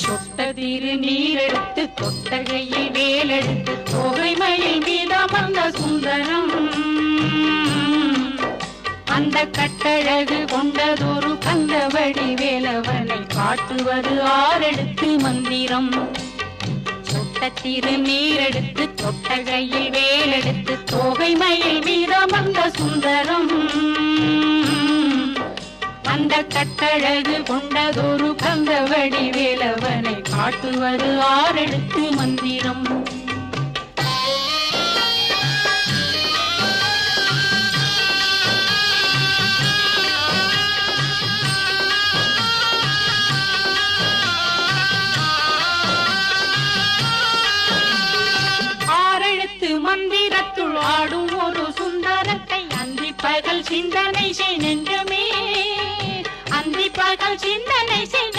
சொட்ட திருநீரெடுத்து தொட்டகையில் வேலெடுத்து தொகைமயில் மீதமர்ந்த சுந்தரம் அந்த கட்டழகு கொண்டதொரு கந்தவடி வேலவனை காட்டுவது ஆரெடுத்து மந்திரம் சொட்ட திருநீரெடுத்து தொட்டகையில் வேலெடுத்து தொகைமயில் மீதமர்ந்த சுந்தரம் அந்த கட்டழகு கொண்டதொரு கந்தவடி வேலவனை காட்டுவது ஆரெடுத்து மந்திரம் மந்திரத்துள் ஆடும் ஒரு சுந்தரத்தை அந்தி பகல் சிந்தனை செய் நெஞ்சமே அந்தி பகல் சிந்தனை செய்